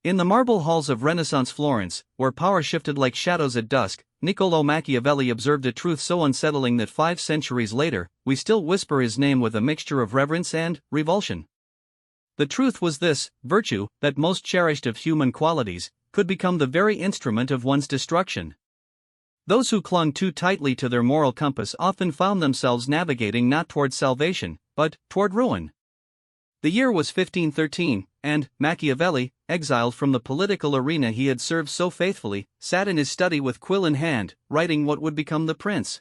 In the marble halls of Renaissance Florence, where power shifted like shadows at dusk, Niccolò Machiavelli observed a truth so unsettling that 5 centuries later, we still whisper his name with a mixture of reverence and revulsion. The truth was this: virtue, that most cherished of human qualities, could become the very instrument of one's destruction. Those who clung too tightly to their moral compass often found themselves navigating not toward salvation, but toward ruin. The year was 1513, and Machiavelli, exiled from the political arena he had served so faithfully, sat in his study with quill in hand, writing what would become The Prince.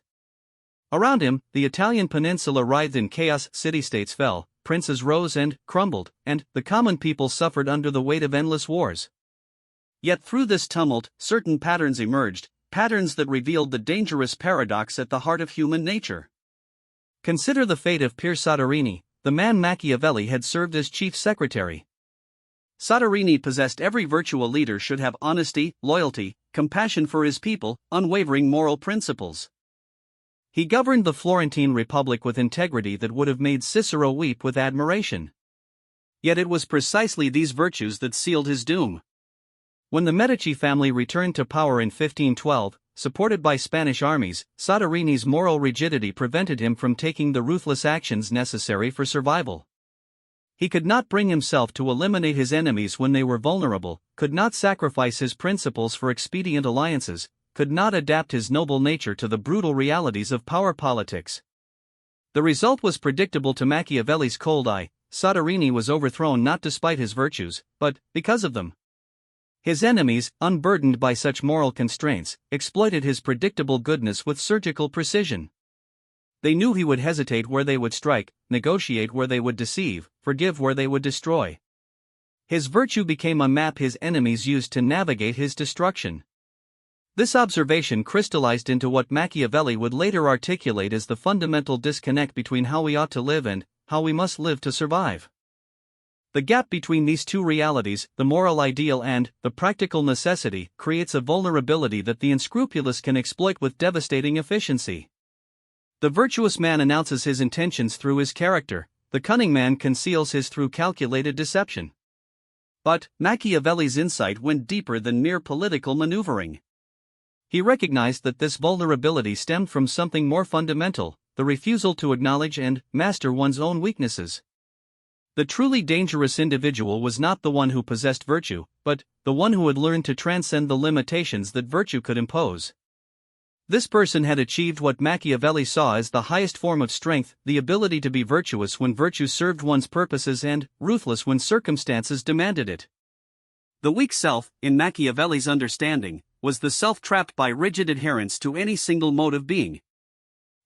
Around him, the Italian peninsula writhed in chaos, city-states fell, princes rose and crumbled, and the common people suffered under the weight of endless wars. Yet through this tumult, certain patterns emerged, patterns that revealed the dangerous paradox at the heart of human nature. Consider the fate of Pier Soderini, the man Machiavelli had served as chief secretary. Soderini possessed every virtue a leader should have: honesty, loyalty, compassion for his people, unwavering moral principles. He governed the Florentine Republic with integrity that would have made Cicero weep with admiration. Yet it was precisely these virtues that sealed his doom. When the Medici family returned to power in 1512, supported by Spanish armies, Soderini's moral rigidity prevented him from taking the ruthless actions necessary for survival. He could not bring himself to eliminate his enemies when they were vulnerable, could not sacrifice his principles for expedient alliances, could not adapt his noble nature to the brutal realities of power politics. The result was predictable to Machiavelli's cold eye: Soderini was overthrown not despite his virtues, but because of them. His enemies, unburdened by such moral constraints, exploited his predictable goodness with surgical precision. They knew he would hesitate where they would strike, negotiate where they would deceive, forgive where they would destroy. His virtue became a map his enemies used to navigate his destruction. This observation crystallized into what Machiavelli would later articulate as the fundamental disconnect between how we ought to live and how we must live to survive. The gap between these two realities, the moral ideal and the practical necessity, creates a vulnerability that the unscrupulous can exploit with devastating efficiency. The virtuous man announces his intentions through his character; the cunning man conceals his through calculated deception. But Machiavelli's insight went deeper than mere political maneuvering. He recognized that this vulnerability stemmed from something more fundamental: the refusal to acknowledge and master one's own weaknesses. The truly dangerous individual was not the one who possessed virtue, but the one who had learned to transcend the limitations that virtue could impose. This person had achieved what Machiavelli saw as the highest form of strength: the ability to be virtuous when virtue served one's purposes and ruthless when circumstances demanded it. The weak self, in Machiavelli's understanding, was the self trapped by rigid adherence to any single mode of being.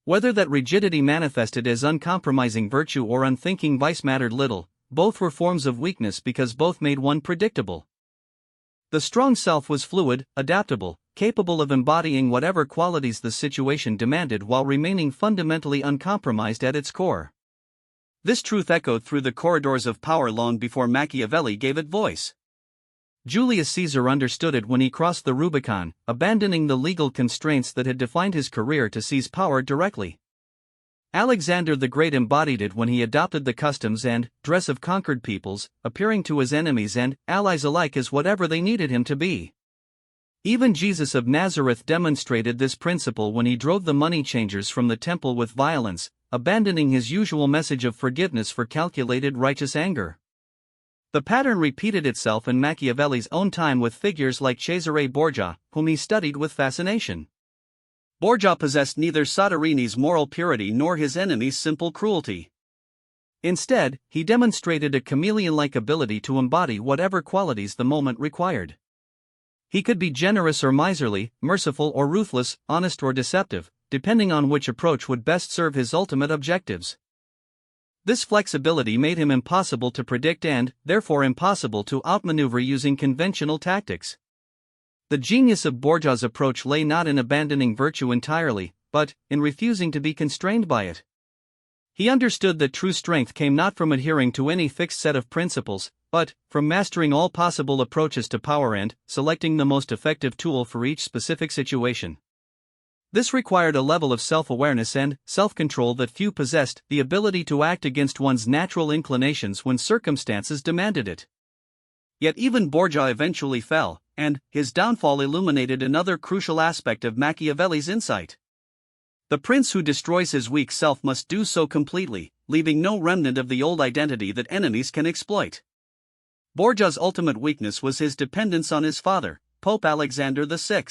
Whether that rigidity manifested as uncompromising virtue or unthinking vice mattered little; both were forms of weakness because both made one predictable. The strong self was fluid, adaptable, capable of embodying whatever qualities the situation demanded while remaining fundamentally uncompromised at its core. This truth echoed through the corridors of power long before Machiavelli gave it voice. Julius Caesar understood it when he crossed the Rubicon, abandoning the legal constraints that had defined his career to seize power directly. Alexander the Great embodied it when he adopted the customs and dress of conquered peoples, appearing to his enemies and allies alike as whatever they needed him to be. Even Jesus of Nazareth demonstrated this principle when he drove the money changers from the temple with violence, abandoning his usual message of forgiveness for calculated righteous anger. The pattern repeated itself in Machiavelli's own time with figures like Cesare Borgia, whom he studied with fascination. Borgia possessed neither Soderini's moral purity nor his enemy's simple cruelty. Instead, he demonstrated a chameleon-like ability to embody whatever qualities the moment required. He could be generous or miserly, merciful or ruthless, honest or deceptive, depending on which approach would best serve his ultimate objectives. This flexibility made him impossible to predict and, therefore, impossible to outmaneuver using conventional tactics. The genius of Borgia's approach lay not in abandoning virtue entirely, but in refusing to be constrained by it. He understood that true strength came not from adhering to any fixed set of principles, but from mastering all possible approaches to power and selecting the most effective tool for each specific situation. This required a level of self-awareness and self-control that few possessed: the ability to act against one's natural inclinations when circumstances demanded it. Yet even Borgia eventually fell, and his downfall illuminated another crucial aspect of Machiavelli's insight. The prince who destroys his weak self must do so completely, leaving no remnant of the old identity that enemies can exploit. Borgia's ultimate weakness was his dependence on his father, Pope Alexander VI.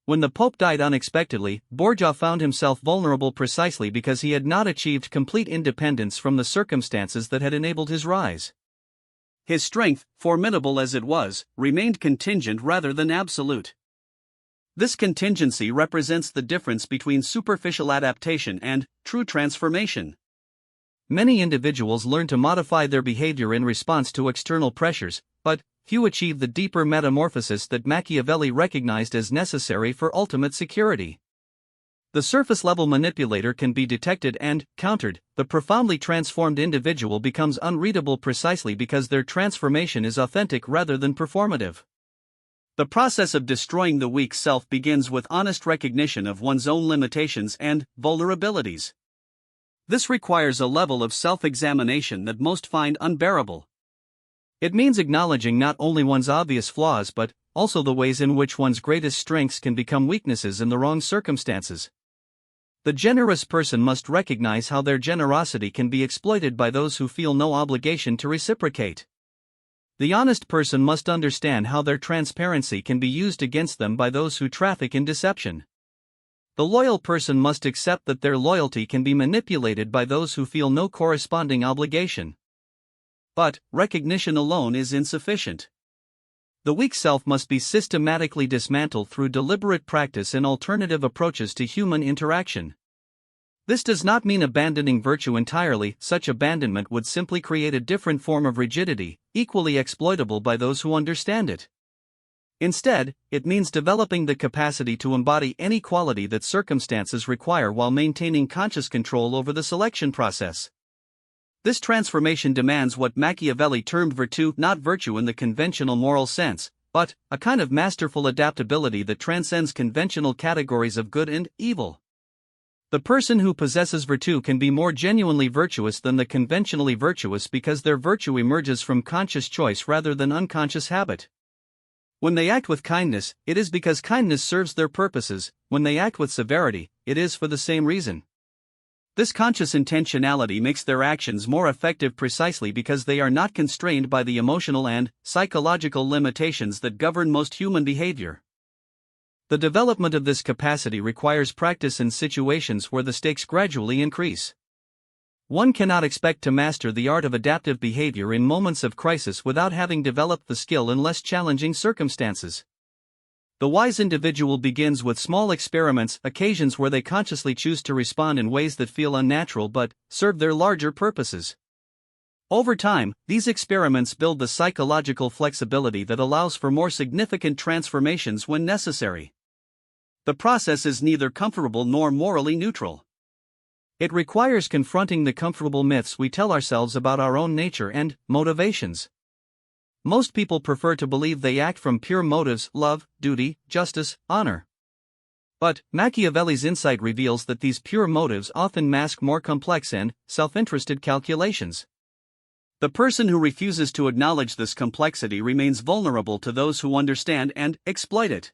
When the Pope died unexpectedly, Borgia found himself vulnerable precisely because he had not achieved complete independence from the circumstances that had enabled his rise. His strength, formidable as it was, remained contingent rather than absolute. This contingency represents the difference between superficial adaptation and true transformation. Many individuals learn to modify their behavior in response to external pressures, but few achieve the deeper metamorphosis that Machiavelli recognized as necessary for ultimate security. The surface-level manipulator can be detected and countered. The profoundly transformed individual becomes unreadable precisely because their transformation is authentic rather than performative. The process of destroying the weak self begins with honest recognition of one's own limitations and vulnerabilities. This requires a level of self-examination that most find unbearable. It means acknowledging not only one's obvious flaws but also the ways in which one's greatest strengths can become weaknesses in the wrong circumstances. The generous person must recognize how their generosity can be exploited by those who feel no obligation to reciprocate. The honest person must understand how their transparency can be used against them by those who traffic in deception. The loyal person must accept that their loyalty can be manipulated by those who feel no corresponding obligation. But recognition alone is insufficient. The weak self must be systematically dismantled through deliberate practice in alternative approaches to human interaction. This does not mean abandoning virtue entirely. Such abandonment would simply create a different form of rigidity, equally exploitable by those who understand it. Instead, it means developing the capacity to embody any quality that circumstances require while maintaining conscious control over the selection process. This transformation demands what Machiavelli termed virtue, not virtue in the conventional moral sense, but a kind of masterful adaptability that transcends conventional categories of good and evil. The person who possesses virtue can be more genuinely virtuous than the conventionally virtuous because their virtue emerges from conscious choice rather than unconscious habit. When they act with kindness, it is because kindness serves their purposes. When they act with severity, it is for the same reason. This conscious intentionality makes their actions more effective precisely because they are not constrained by the emotional and psychological limitations that govern most human behavior. The development of this capacity requires practice in situations where the stakes gradually increase. One cannot expect to master the art of adaptive behavior in moments of crisis without having developed the skill in less challenging circumstances. The wise individual begins with small experiments, occasions where they consciously choose to respond in ways that feel unnatural but serve their larger purposes. Over time, these experiments build the psychological flexibility that allows for more significant transformations when necessary. The process is neither comfortable nor morally neutral. It requires confronting the comfortable myths we tell ourselves about our own nature and motivations. Most people prefer to believe they act from pure motives: love, duty, justice, honor. But Machiavelli's insight reveals that these pure motives often mask more complex and self-interested calculations. The person who refuses to acknowledge this complexity remains vulnerable to those who understand and exploit it.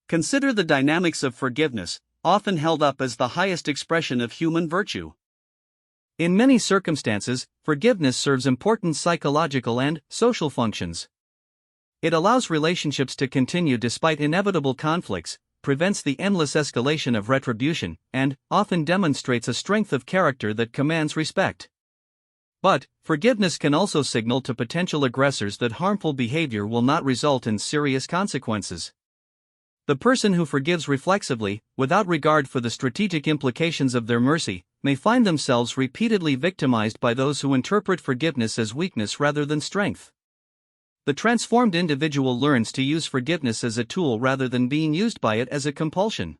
Consider the dynamics of forgiveness, often held up as the highest expression of human virtue. In many circumstances, forgiveness serves important psychological and social functions. It allows relationships to continue despite inevitable conflicts, prevents the endless escalation of retribution, and often demonstrates a strength of character that commands respect. But forgiveness can also signal to potential aggressors that harmful behavior will not result in serious consequences. The person who forgives reflexively, without regard for the strategic implications of their mercy, may find themselves repeatedly victimized by those who interpret forgiveness as weakness rather than strength. The transformed individual learns to use forgiveness as a tool rather than being used by it as a compulsion.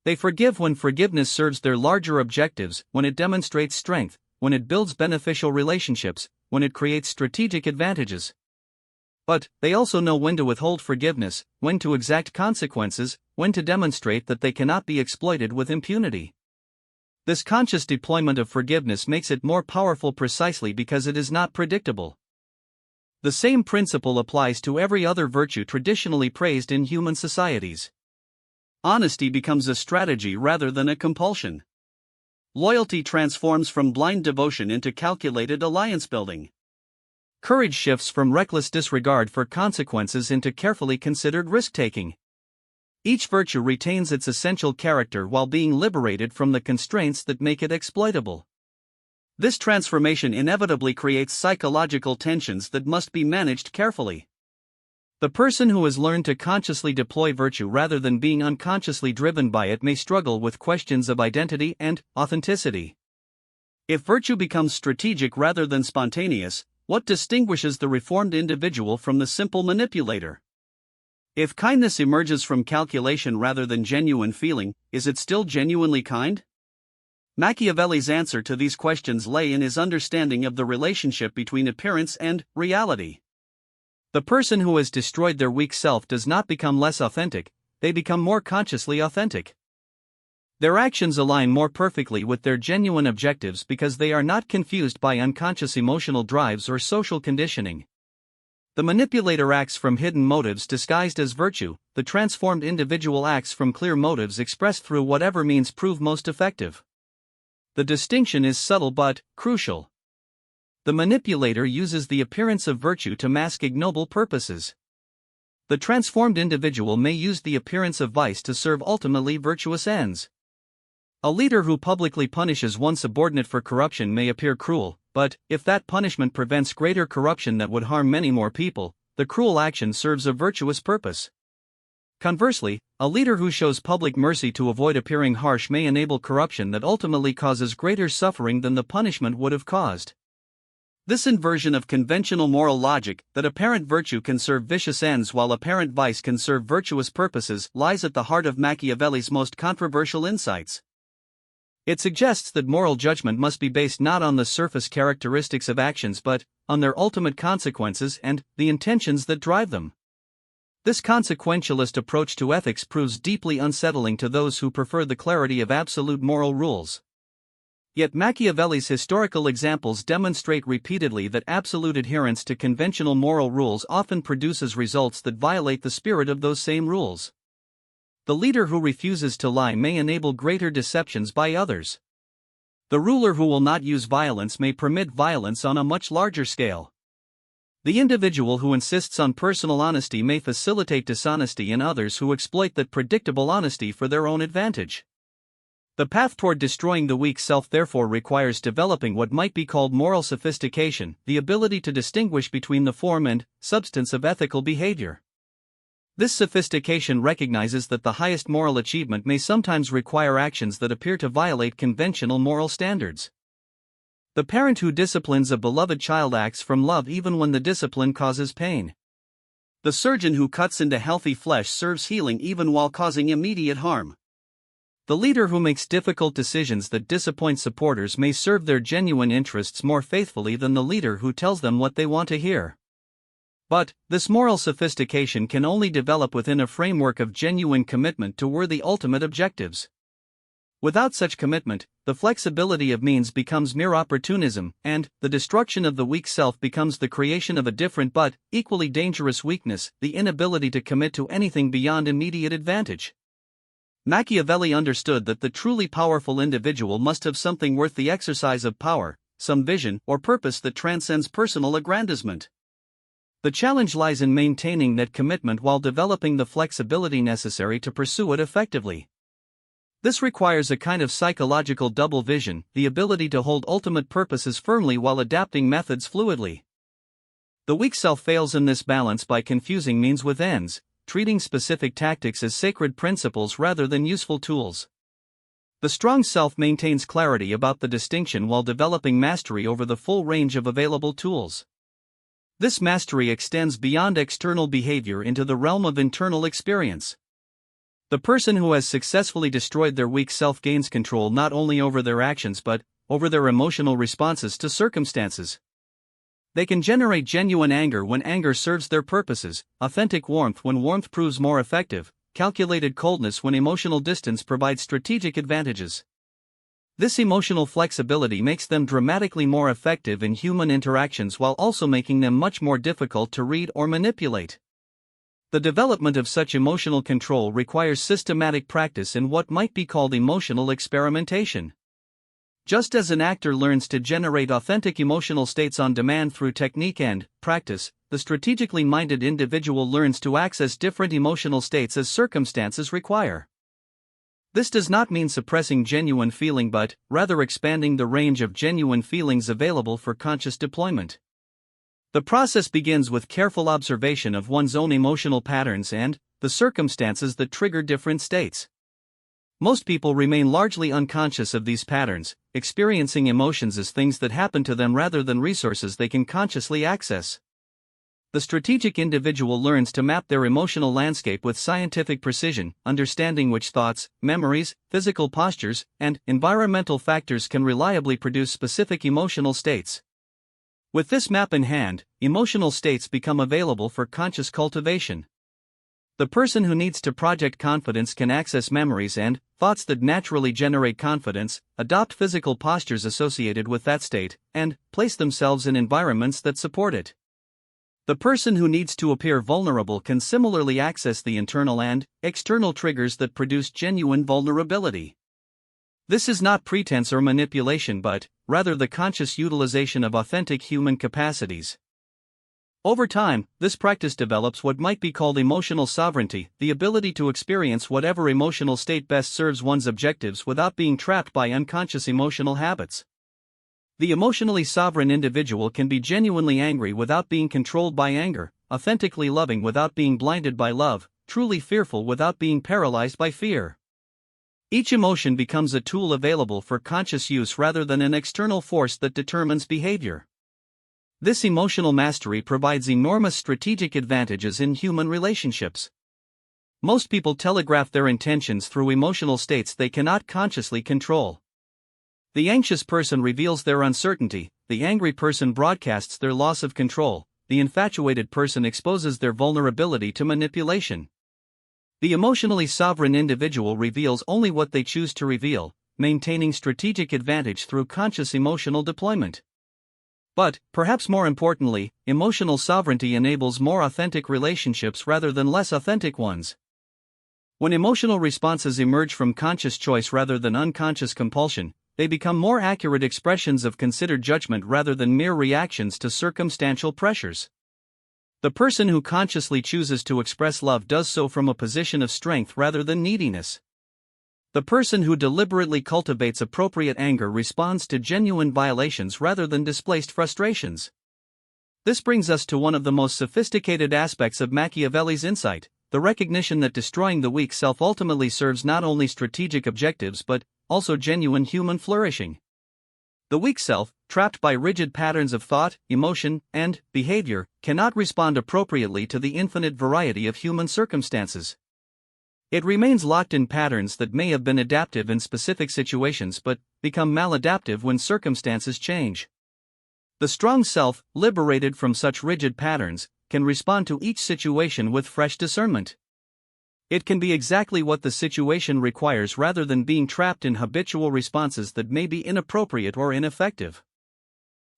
They forgive when forgiveness serves their larger objectives, when it demonstrates strength, when it builds beneficial relationships, when it creates strategic advantages. But they also know when to withhold forgiveness, when to exact consequences, when to demonstrate that they cannot be exploited with impunity. This conscious deployment of forgiveness makes it more powerful precisely because it is not predictable. The same principle applies to every other virtue traditionally praised in human societies. Honesty becomes a strategy rather than a compulsion. Loyalty transforms from blind devotion into calculated alliance building. Courage shifts from reckless disregard for consequences into carefully considered risk-taking. Each virtue retains its essential character while being liberated from the constraints that make it exploitable. This transformation inevitably creates psychological tensions that must be managed carefully. The person who has learned to consciously deploy virtue rather than being unconsciously driven by it may struggle with questions of identity and authenticity. If virtue becomes strategic rather than spontaneous, what distinguishes the reformed individual from the simple manipulator? If kindness emerges from calculation rather than genuine feeling, is it still genuinely kind? Machiavelli's answer to these questions lay in his understanding of the relationship between appearance and reality. The person who has destroyed their weak self does not become less authentic, they become more consciously authentic. Their actions align more perfectly with their genuine objectives because they are not confused by unconscious emotional drives or social conditioning. The manipulator acts from hidden motives disguised as virtue, the transformed individual acts from clear motives expressed through whatever means prove most effective. The distinction is subtle but crucial. The manipulator uses the appearance of virtue to mask ignoble purposes. The transformed individual may use the appearance of vice to serve ultimately virtuous ends. A leader who publicly punishes one subordinate for corruption may appear cruel, but if that punishment prevents greater corruption that would harm many more people, the cruel action serves a virtuous purpose. Conversely, a leader who shows public mercy to avoid appearing harsh may enable corruption that ultimately causes greater suffering than the punishment would have caused. This inversion of conventional moral logic, that apparent virtue can serve vicious ends while apparent vice can serve virtuous purposes, lies at the heart of Machiavelli's most controversial insights. It suggests that moral judgment must be based not on the surface characteristics of actions but on their ultimate consequences and the intentions that drive them. This consequentialist approach to ethics proves deeply unsettling to those who prefer the clarity of absolute moral rules. Yet Machiavelli's historical examples demonstrate repeatedly that absolute adherence to conventional moral rules often produces results that violate the spirit of those same rules. The leader who refuses to lie may enable greater deceptions by others. The ruler who will not use violence may permit violence on a much larger scale. The individual who insists on personal honesty may facilitate dishonesty in others who exploit that predictable honesty for their own advantage. The path toward destroying the weak self therefore requires developing what might be called moral sophistication, the ability to distinguish between the form and substance of ethical behavior. This sophistication recognizes that the highest moral achievement may sometimes require actions that appear to violate conventional moral standards. The parent who disciplines a beloved child acts from love even when the discipline causes pain. The surgeon who cuts into healthy flesh serves healing even while causing immediate harm. The leader who makes difficult decisions that disappoint supporters may serve their genuine interests more faithfully than the leader who tells them what they want to hear. But this moral sophistication can only develop within a framework of genuine commitment to worthy ultimate objectives. Without such commitment, the flexibility of means becomes mere opportunism, and the destruction of the weak self becomes the creation of a different but equally dangerous weakness, the inability to commit to anything beyond immediate advantage. Machiavelli understood that the truly powerful individual must have something worth the exercise of power, some vision or purpose that transcends personal aggrandizement. The challenge lies in maintaining that commitment while developing the flexibility necessary to pursue it effectively. This requires a kind of psychological double vision, the ability to hold ultimate purposes firmly while adapting methods fluidly. The weak self fails in this balance by confusing means with ends, treating specific tactics as sacred principles rather than useful tools. The strong self maintains clarity about the distinction while developing mastery over the full range of available tools. This mastery extends beyond external behavior into the realm of internal experience. The person who has successfully destroyed their weak self gains control not only over their actions but over their emotional responses to circumstances. They can generate genuine anger when anger serves their purposes, authentic warmth when warmth proves more effective, calculated coldness when emotional distance provides strategic advantages. This emotional flexibility makes them dramatically more effective in human interactions while also making them much more difficult to read or manipulate. The development of such emotional control requires systematic practice in what might be called emotional experimentation. Just as an actor learns to generate authentic emotional states on demand through technique and practice, the strategically minded individual learns to access different emotional states as circumstances require. This does not mean suppressing genuine feeling but, rather expanding the range of genuine feelings available for conscious deployment. The process begins with careful observation of one's own emotional patterns and the circumstances that trigger different states. Most people remain largely unconscious of these patterns, experiencing emotions as things that happen to them rather than resources they can consciously access. The strategic individual learns to map their emotional landscape with scientific precision, understanding which thoughts, memories, physical postures, and environmental factors can reliably produce specific emotional states. With this map in hand, emotional states become available for conscious cultivation. The person who needs to project confidence can access memories and thoughts that naturally generate confidence, adopt physical postures associated with that state, and place themselves in environments that support it. The person who needs to appear vulnerable can similarly access the internal and external triggers that produce genuine vulnerability. This is not pretense or manipulation but, rather, the conscious utilization of authentic human capacities. Over time, this practice develops what might be called emotional sovereignty, the ability to experience whatever emotional state best serves one's objectives without being trapped by unconscious emotional habits. The emotionally sovereign individual can be genuinely angry without being controlled by anger, authentically loving without being blinded by love, truly fearful without being paralyzed by fear. Each emotion becomes a tool available for conscious use rather than an external force that determines behavior. This emotional mastery provides enormous strategic advantages in human relationships. Most people telegraph their intentions through emotional states they cannot consciously control. The anxious person reveals their uncertainty, the angry person broadcasts their loss of control, the infatuated person exposes their vulnerability to manipulation. The emotionally sovereign individual reveals only what they choose to reveal, maintaining strategic advantage through conscious emotional deployment. But, perhaps more importantly, emotional sovereignty enables more authentic relationships rather than less authentic ones. When emotional responses emerge from conscious choice rather than unconscious compulsion, they become more accurate expressions of considered judgment rather than mere reactions to circumstantial pressures. The person who consciously chooses to express love does so from a position of strength rather than neediness. The person who deliberately cultivates appropriate anger responds to genuine violations rather than displaced frustrations. This brings us to one of the most sophisticated aspects of Machiavelli's insight, the recognition that destroying the weak self ultimately serves not only strategic objectives but also genuine human flourishing. The weak self, trapped by rigid patterns of thought, emotion, and behavior, cannot respond appropriately to the infinite variety of human circumstances. It remains locked in patterns that may have been adaptive in specific situations but become maladaptive when circumstances change. The strong self, liberated from such rigid patterns, can respond to each situation with fresh discernment. It can be exactly what the situation requires rather than being trapped in habitual responses that may be inappropriate or ineffective.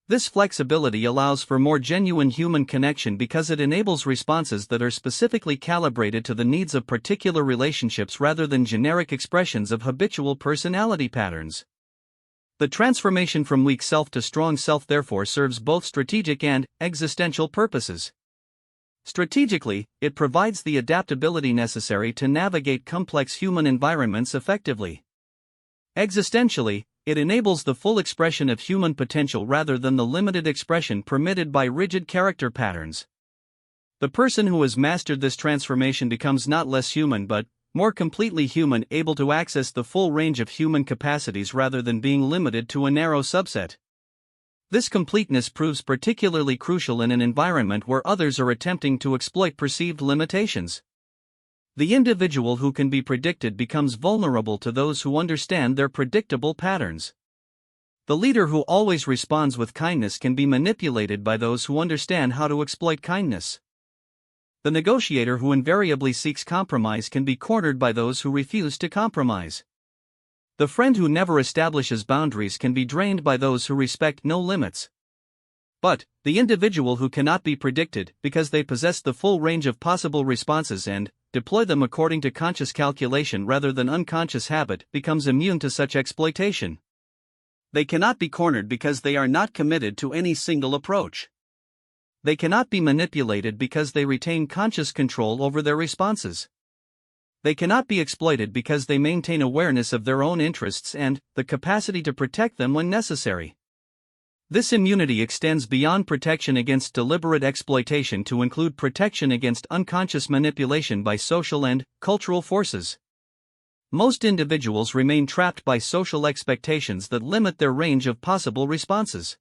This flexibility allows for more genuine human connection because it enables responses that are specifically calibrated to the needs of particular relationships rather than generic expressions of habitual personality patterns. The transformation from weak self to strong self therefore serves both strategic and existential purposes. Strategically, it provides the adaptability necessary to navigate complex human environments effectively. Existentially, it enables the full expression of human potential rather than the limited expression permitted by rigid character patterns. The person who has mastered this transformation becomes not less human but more completely human, able to access the full range of human capacities rather than being limited to a narrow subset. This completeness proves particularly crucial in an environment where others are attempting to exploit perceived limitations. The individual who can be predicted becomes vulnerable to those who understand their predictable patterns. The leader who always responds with kindness can be manipulated by those who understand how to exploit kindness. The negotiator who invariably seeks compromise can be cornered by those who refuse to compromise. The friend who never establishes boundaries can be drained by those who respect no limits. But the individual who cannot be predicted because they possess the full range of possible responses and deploy them according to conscious calculation rather than unconscious habit becomes immune to such exploitation. They cannot be cornered because they are not committed to any single approach. They cannot be manipulated because they retain conscious control over their responses. They cannot be exploited because they maintain awareness of their own interests and the capacity to protect them when necessary. This immunity extends beyond protection against deliberate exploitation to include protection against unconscious manipulation by social and cultural forces. Most individuals remain trapped by social expectations that limit their range of possible responses.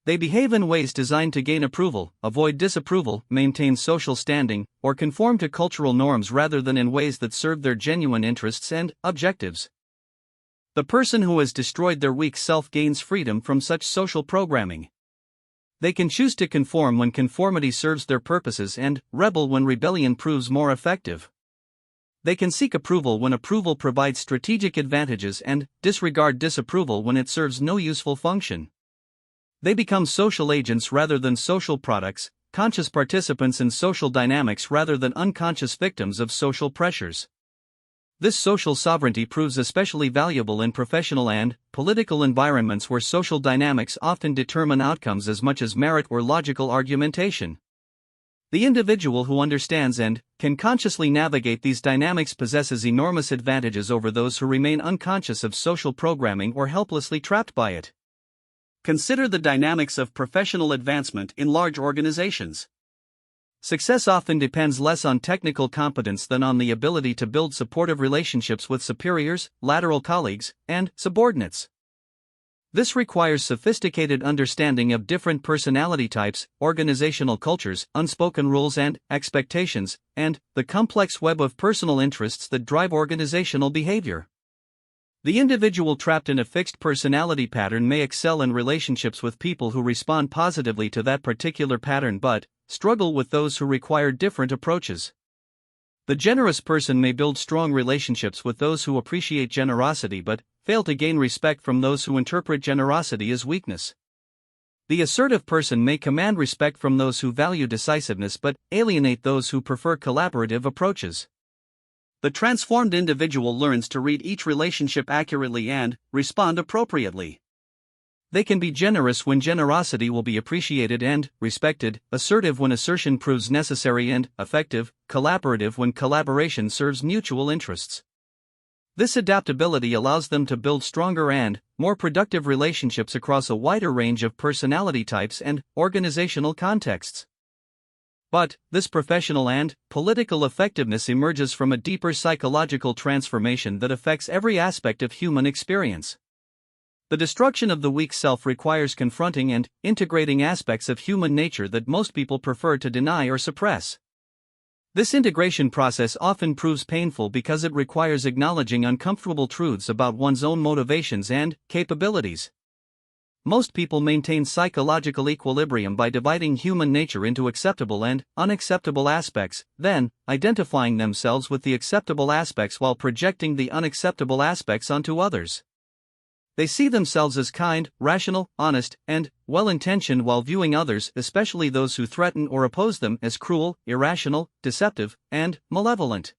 They behave in ways designed to gain approval, avoid disapproval, maintain social standing, or conform to cultural norms rather than in ways that serve their genuine interests and objectives. The person who has destroyed their weak self gains freedom from such social programming. They can choose to conform when conformity serves their purposes and rebel when rebellion proves more effective. They can seek approval when approval provides strategic advantages and disregard disapproval when it serves no useful function. They become social agents rather than social products, conscious participants in social dynamics rather than unconscious victims of social pressures. This social sovereignty proves especially valuable in professional and political environments where social dynamics often determine outcomes as much as merit or logical argumentation. The individual who understands and can consciously navigate these dynamics possesses enormous advantages over those who remain unconscious of social programming or helplessly trapped by it. Consider the dynamics of professional advancement in large organizations. Success often depends less on technical competence than on the ability to build supportive relationships with superiors, lateral colleagues, and subordinates. This requires sophisticated understanding of different personality types, organizational cultures, unspoken rules and expectations, and the complex web of personal interests that drive organizational behavior. The individual trapped in a fixed personality pattern may excel in relationships with people who respond positively to that particular pattern but struggle with those who require different approaches. The generous person may build strong relationships with those who appreciate generosity but fail to gain respect from those who interpret generosity as weakness. The assertive person may command respect from those who value decisiveness but alienate those who prefer collaborative approaches. The transformed individual learns to read each relationship accurately and respond appropriately. They can be generous when generosity will be appreciated and respected, assertive when assertion proves necessary and effective, collaborative when collaboration serves mutual interests. This adaptability allows them to build stronger and more productive relationships across a wider range of personality types and organizational contexts. But this professional and political effectiveness emerges from a deeper psychological transformation that affects every aspect of human experience. The destruction of the weak self requires confronting and integrating aspects of human nature that most people prefer to deny or suppress. This integration process often proves painful because it requires acknowledging uncomfortable truths about one's own motivations and capabilities. Most people maintain psychological equilibrium by dividing human nature into acceptable and unacceptable aspects, then identifying themselves with the acceptable aspects while projecting the unacceptable aspects onto others. They see themselves as kind, rational, honest, and well-intentioned while viewing others, especially those who threaten or oppose them, as cruel, irrational, deceptive, and malevolent.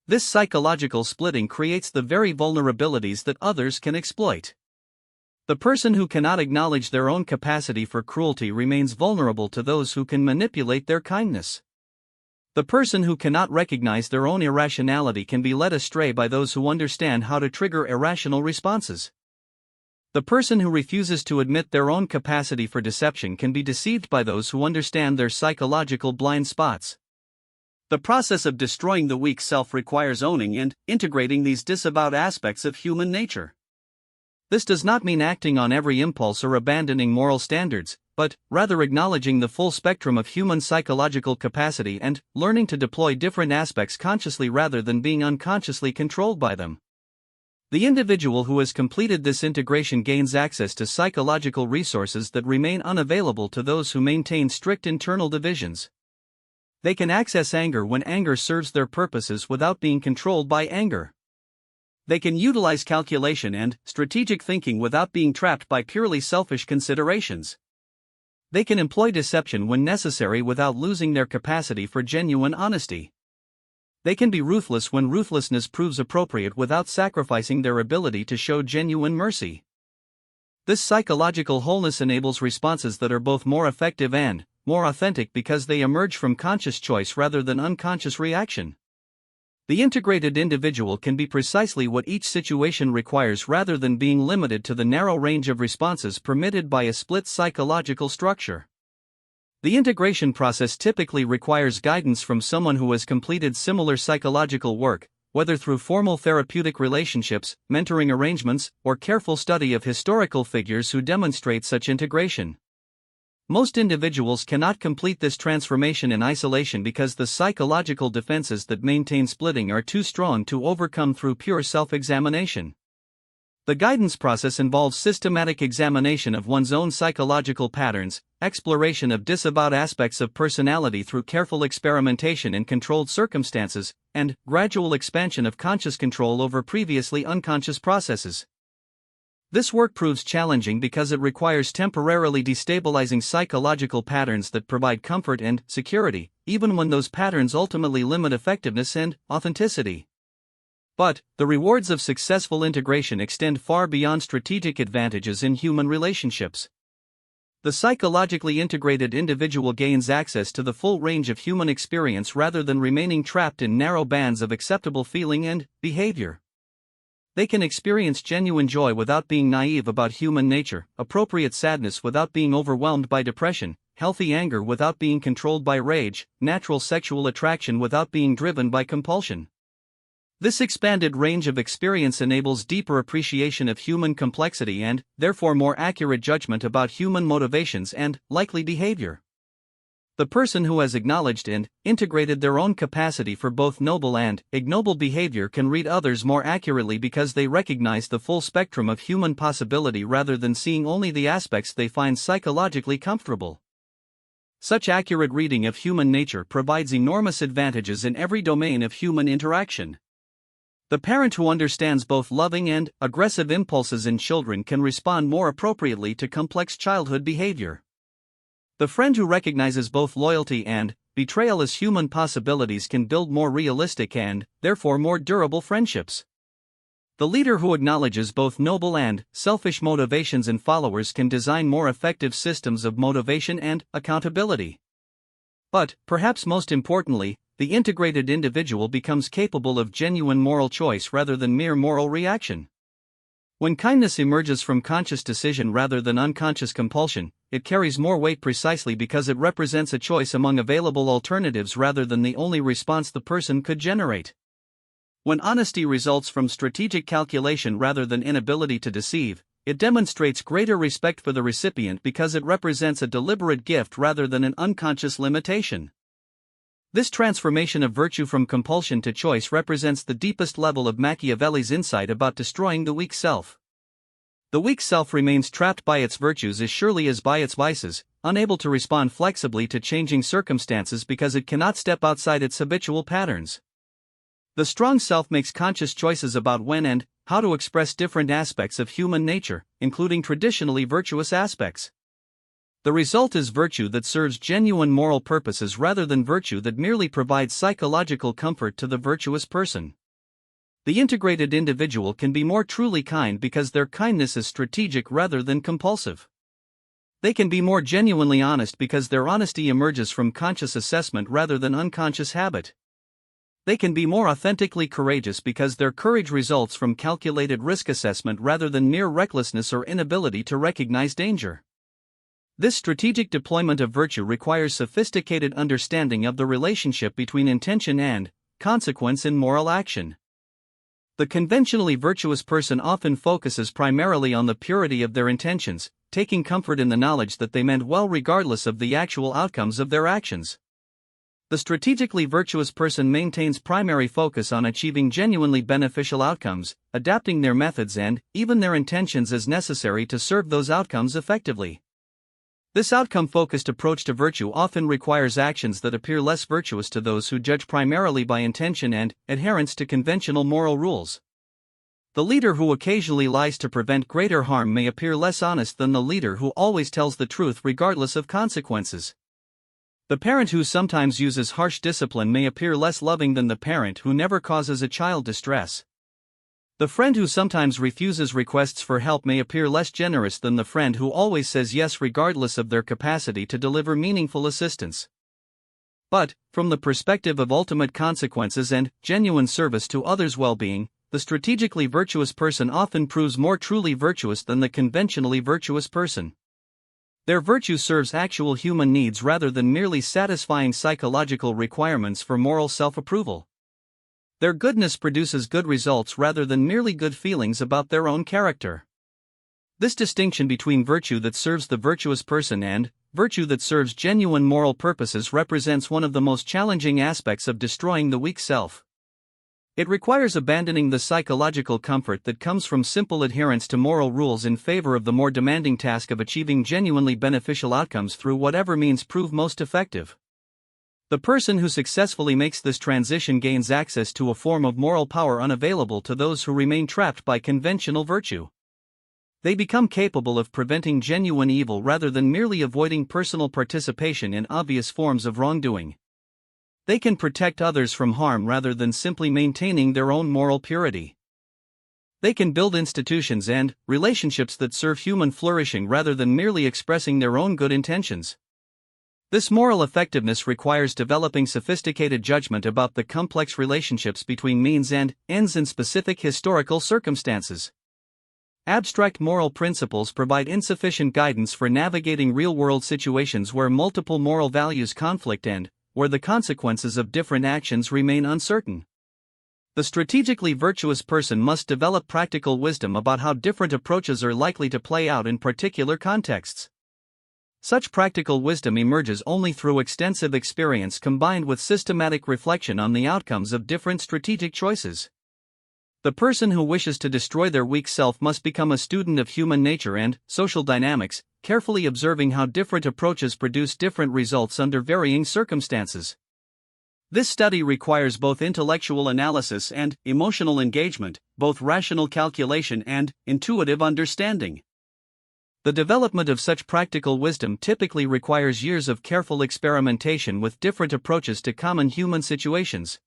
This psychological splitting creates the very vulnerabilities that others can exploit. The person who cannot acknowledge their own capacity for cruelty remains vulnerable to those who can manipulate their kindness. The person who cannot recognize their own irrationality can be led astray by those who understand how to trigger irrational responses. The person who refuses to admit their own capacity for deception can be deceived by those who understand their psychological blind spots. The process of destroying the weak self requires owning and integrating these disavowed aspects of human nature. This does not mean acting on every impulse or abandoning moral standards, but rather acknowledging the full spectrum of human psychological capacity and learning to deploy different aspects consciously rather than being unconsciously controlled by them. The individual who has completed this integration gains access to psychological resources that remain unavailable to those who maintain strict internal divisions. They can access anger when anger serves their purposes without being controlled by anger. They can utilize calculation and strategic thinking without being trapped by purely selfish considerations. They can employ deception when necessary without losing their capacity for genuine honesty. They can be ruthless when ruthlessness proves appropriate without sacrificing their ability to show genuine mercy. This psychological wholeness enables responses that are both more effective and more authentic because they emerge from conscious choice rather than unconscious reaction. The integrated individual can be precisely what each situation requires rather than being limited to the narrow range of responses permitted by a split psychological structure. The integration process typically requires guidance from someone who has completed similar psychological work, whether through formal therapeutic relationships, mentoring arrangements, or careful study of historical figures who demonstrate such integration. Most individuals cannot complete this transformation in isolation because the psychological defenses that maintain splitting are too strong to overcome through pure self-examination. The guidance process involves systematic examination of one's own psychological patterns, exploration of disavowed aspects of personality through careful experimentation in controlled circumstances, and gradual expansion of conscious control over previously unconscious processes. This work proves challenging because it requires temporarily destabilizing psychological patterns that provide comfort and security, even when those patterns ultimately limit effectiveness and authenticity. But the rewards of successful integration extend far beyond strategic advantages in human relationships. The psychologically integrated individual gains access to the full range of human experience rather than remaining trapped in narrow bands of acceptable feeling and behavior. They can experience genuine joy without being naive about human nature, appropriate sadness without being overwhelmed by depression, healthy anger without being controlled by rage, natural sexual attraction without being driven by compulsion. This expanded range of experience enables deeper appreciation of human complexity and, therefore, more accurate judgment about human motivations and likely behavior. The person who has acknowledged and integrated their own capacity for both noble and ignoble behavior can read others more accurately because they recognize the full spectrum of human possibility rather than seeing only the aspects they find psychologically comfortable. Such accurate reading of human nature provides enormous advantages in every domain of human interaction. The parent who understands both loving and aggressive impulses in children can respond more appropriately to complex childhood behavior. The friend who recognizes both loyalty and betrayal as human possibilities can build more realistic and, therefore, more durable friendships. The leader who acknowledges both noble and selfish motivations in followers can design more effective systems of motivation and accountability. But, perhaps most importantly, the integrated individual becomes capable of genuine moral choice rather than mere moral reaction. When kindness emerges from conscious decision rather than unconscious compulsion, it carries more weight precisely because it represents a choice among available alternatives rather than the only response the person could generate. When honesty results from strategic calculation rather than inability to deceive, it demonstrates greater respect for the recipient because it represents a deliberate gift rather than an unconscious limitation. This transformation of virtue from compulsion to choice represents the deepest level of Machiavelli's insight about destroying the weak self. The weak self remains trapped by its virtues as surely as by its vices, unable to respond flexibly to changing circumstances because it cannot step outside its habitual patterns. The strong self makes conscious choices about when and how to express different aspects of human nature, including traditionally virtuous aspects. The result is virtue that serves genuine moral purposes rather than virtue that merely provides psychological comfort to the virtuous person. The integrated individual can be more truly kind because their kindness is strategic rather than compulsive. They can be more genuinely honest because their honesty emerges from conscious assessment rather than unconscious habit. They can be more authentically courageous because their courage results from calculated risk assessment rather than mere recklessness or inability to recognize danger. This strategic deployment of virtue requires sophisticated understanding of the relationship between intention and consequence in moral action. The conventionally virtuous person often focuses primarily on the purity of their intentions, taking comfort in the knowledge that they meant well regardless of the actual outcomes of their actions. The strategically virtuous person maintains primary focus on achieving genuinely beneficial outcomes, adapting their methods and even their intentions as necessary to serve those outcomes effectively. This outcome-focused approach to virtue often requires actions that appear less virtuous to those who judge primarily by intention and adherence to conventional moral rules. The leader who occasionally lies to prevent greater harm may appear less honest than the leader who always tells the truth regardless of consequences. The parent who sometimes uses harsh discipline may appear less loving than the parent who never causes a child distress. The friend who sometimes refuses requests for help may appear less generous than the friend who always says yes regardless of their capacity to deliver meaningful assistance. But, from the perspective of ultimate consequences and genuine service to others' well-being, the strategically virtuous person often proves more truly virtuous than the conventionally virtuous person. Their virtue serves actual human needs rather than merely satisfying psychological requirements for moral self-approval. Their goodness produces good results rather than merely good feelings about their own character. This distinction between virtue that serves the virtuous person and virtue that serves genuine moral purposes represents one of the most challenging aspects of destroying the weak self. It requires abandoning the psychological comfort that comes from simple adherence to moral rules in favor of the more demanding task of achieving genuinely beneficial outcomes through whatever means prove most effective. The person who successfully makes this transition gains access to a form of moral power unavailable to those who remain trapped by conventional virtue. They become capable of preventing genuine evil rather than merely avoiding personal participation in obvious forms of wrongdoing. They can protect others from harm rather than simply maintaining their own moral purity. They can build institutions and relationships that serve human flourishing rather than merely expressing their own good intentions. This moral effectiveness requires developing sophisticated judgment about the complex relationships between means and ends in specific historical circumstances. Abstract moral principles provide insufficient guidance for navigating real-world situations where multiple moral values conflict and where the consequences of different actions remain uncertain. The strategically virtuous person must develop practical wisdom about how different approaches are likely to play out in particular contexts. Such practical wisdom emerges only through extensive experience combined with systematic reflection on the outcomes of different strategic choices. The person who wishes to destroy their weak self must become a student of human nature and social dynamics, carefully observing how different approaches produce different results under varying circumstances. This study requires both intellectual analysis and emotional engagement, both rational calculation and intuitive understanding. The development of such practical wisdom typically requires years of careful experimentation with different approaches to common human situations.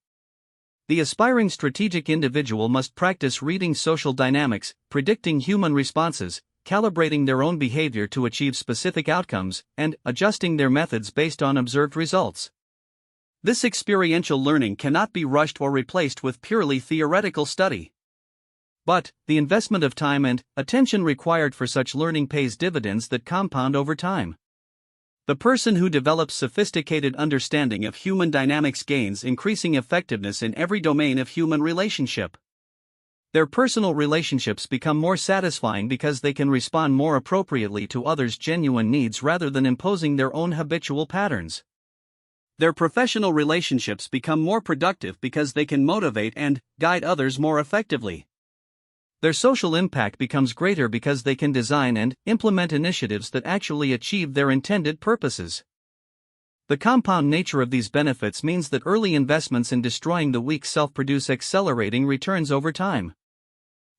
The aspiring strategic individual must practice reading social dynamics, predicting human responses, calibrating their own behavior to achieve specific outcomes, and adjusting their methods based on observed results. This experiential learning cannot be rushed or replaced with purely theoretical study. But, the investment of time and attention required for such learning pays dividends that compound over time. The person who develops sophisticated understanding of human dynamics gains increasing effectiveness in every domain of human relationship. Their personal relationships become more satisfying because they can respond more appropriately to others' genuine needs rather than imposing their own habitual patterns. Their professional relationships become more productive because they can motivate and guide others more effectively. Their social impact becomes greater because they can design and implement initiatives that actually achieve their intended purposes. The compound nature of these benefits means that early investments in destroying the weak self produce accelerating returns over time.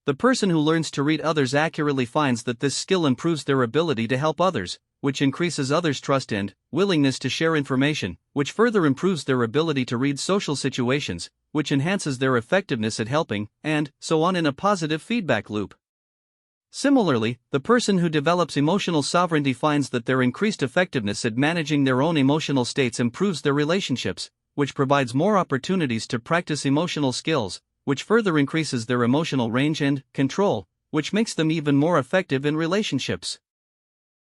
The person who learns to read others accurately finds that this skill improves their ability to help others, which increases others' trust and willingness to share information, which further improves their ability to read social situations, which enhances their effectiveness at helping, and so on in a positive feedback loop. Similarly, the person who develops emotional sovereignty finds that their increased effectiveness at managing their own emotional states improves their relationships, which provides more opportunities to practice emotional skills, which further increases their emotional range and control, which makes them even more effective in relationships.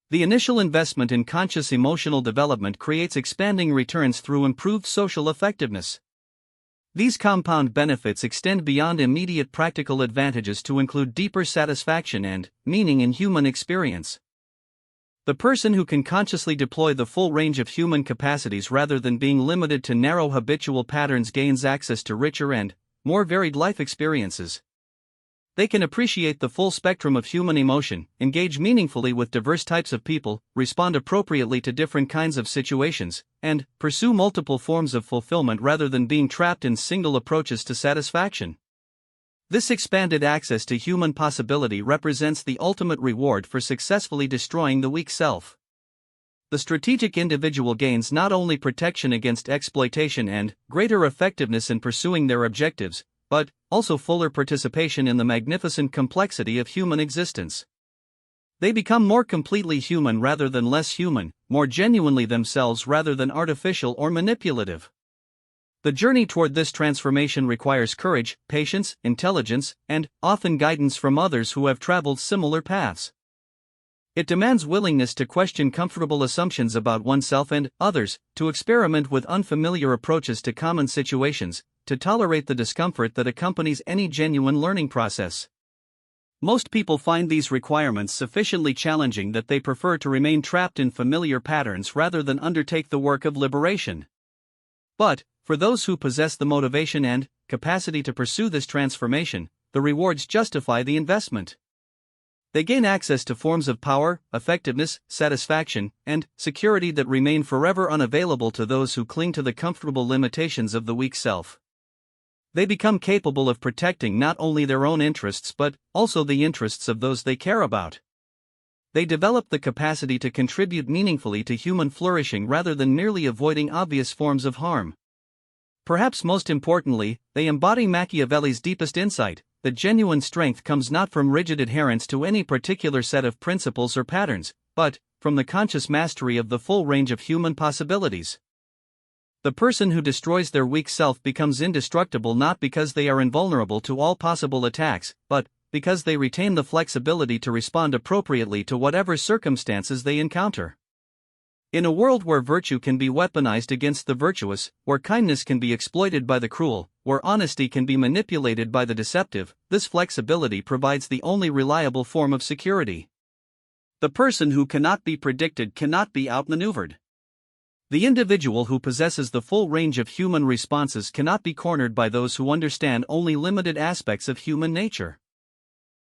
The initial investment in conscious emotional development creates expanding returns through improved social effectiveness. These compound benefits extend beyond immediate practical advantages to include deeper satisfaction and meaning in human experience. The person who can consciously deploy the full range of human capacities rather than being limited to narrow habitual patterns gains access to richer and more varied life experiences. They can appreciate the full spectrum of human emotion, engage meaningfully with diverse types of people, respond appropriately to different kinds of situations, and pursue multiple forms of fulfillment rather than being trapped in single approaches to satisfaction. This expanded access to human possibility represents the ultimate reward for successfully destroying the weak self. The strategic individual gains not only protection against exploitation and greater effectiveness in pursuing their objectives, but also fuller participation in the magnificent complexity of human existence. They become more completely human rather than less human, more genuinely themselves rather than artificial or manipulative. The journey toward this transformation requires courage, patience, intelligence, and often guidance from others who have traveled similar paths. It demands willingness to question comfortable assumptions about oneself and others, to experiment with unfamiliar approaches to common situations, to tolerate the discomfort that accompanies any genuine learning process. Most people find these requirements sufficiently challenging that they prefer to remain trapped in familiar patterns rather than undertake the work of liberation. But, for those who possess the motivation and capacity to pursue this transformation, the rewards justify the investment. They gain access to forms of power, effectiveness, satisfaction, and security that remain forever unavailable to those who cling to the comfortable limitations of the weak self. They become capable of protecting not only their own interests but also the interests of those they care about. They develop the capacity to contribute meaningfully to human flourishing rather than merely avoiding obvious forms of harm. Perhaps most importantly, they embody Machiavelli's deepest insight, that genuine strength comes not from rigid adherence to any particular set of principles or patterns, but from the conscious mastery of the full range of human possibilities. The person who destroys their weak self becomes indestructible not because they are invulnerable to all possible attacks, but because they retain the flexibility to respond appropriately to whatever circumstances they encounter. In a world where virtue can be weaponized against the virtuous, where kindness can be exploited by the cruel, where honesty can be manipulated by the deceptive, this flexibility provides the only reliable form of security. The person who cannot be predicted cannot be outmaneuvered. The individual who possesses the full range of human responses cannot be cornered by those who understand only limited aspects of human nature.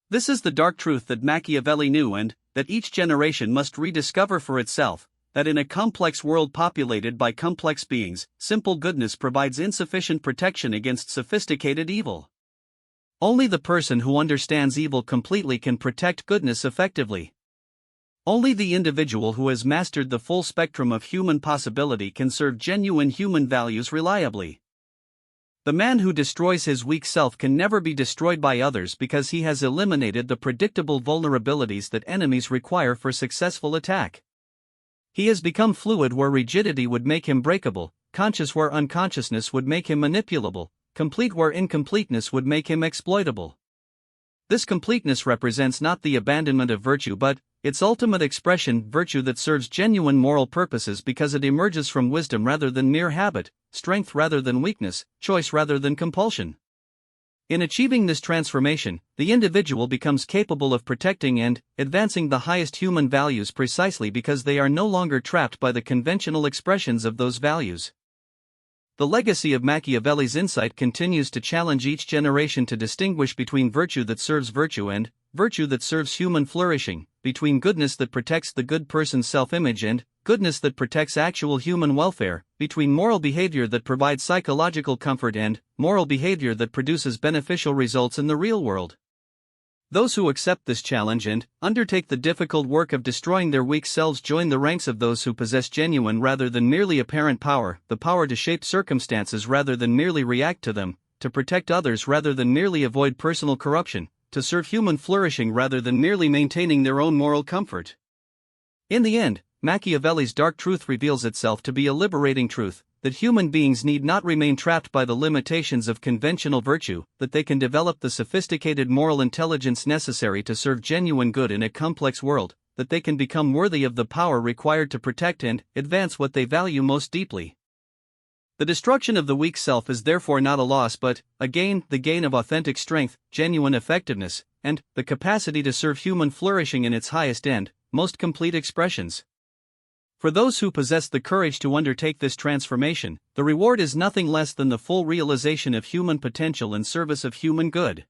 This is the dark truth that Machiavelli knew and that each generation must rediscover for itself, that in a complex world populated by complex beings, simple goodness provides insufficient protection against sophisticated evil. Only the person who understands evil completely can protect goodness effectively. Only the individual who has mastered the full spectrum of human possibility can serve genuine human values reliably. The man who destroys his weak self can never be destroyed by others because he has eliminated the predictable vulnerabilities that enemies require for successful attack. He has become fluid where rigidity would make him breakable, conscious where unconsciousness would make him manipulable, complete where incompleteness would make him exploitable. This completeness represents not the abandonment of virtue but its ultimate expression, virtue that serves genuine moral purposes because it emerges from wisdom rather than mere habit, strength rather than weakness, choice rather than compulsion. In achieving this transformation, the individual becomes capable of protecting and advancing the highest human values precisely because they are no longer trapped by the conventional expressions of those values. The legacy of Machiavelli's insight continues to challenge each generation to distinguish between virtue that serves virtue and virtue that serves human flourishing, between goodness that protects the good person's self-image and goodness that protects actual human welfare, between moral behavior that provides psychological comfort and moral behavior that produces beneficial results in the real world. Those who accept this challenge and undertake the difficult work of destroying their weak selves join the ranks of those who possess genuine rather than merely apparent power, the power to shape circumstances rather than merely react to them, to protect others rather than merely avoid personal corruption, to serve human flourishing rather than merely maintaining their own moral comfort. In the end, Machiavelli's dark truth reveals itself to be a liberating truth, that human beings need not remain trapped by the limitations of conventional virtue, that they can develop the sophisticated moral intelligence necessary to serve genuine good in a complex world, that they can become worthy of the power required to protect and advance what they value most deeply. The destruction of the weak self is therefore not a loss but a gain, the gain of authentic strength, genuine effectiveness, and the capacity to serve human flourishing in its highest and most complete expressions. For those who possess the courage to undertake this transformation, the reward is nothing less than the full realization of human potential in service of human good.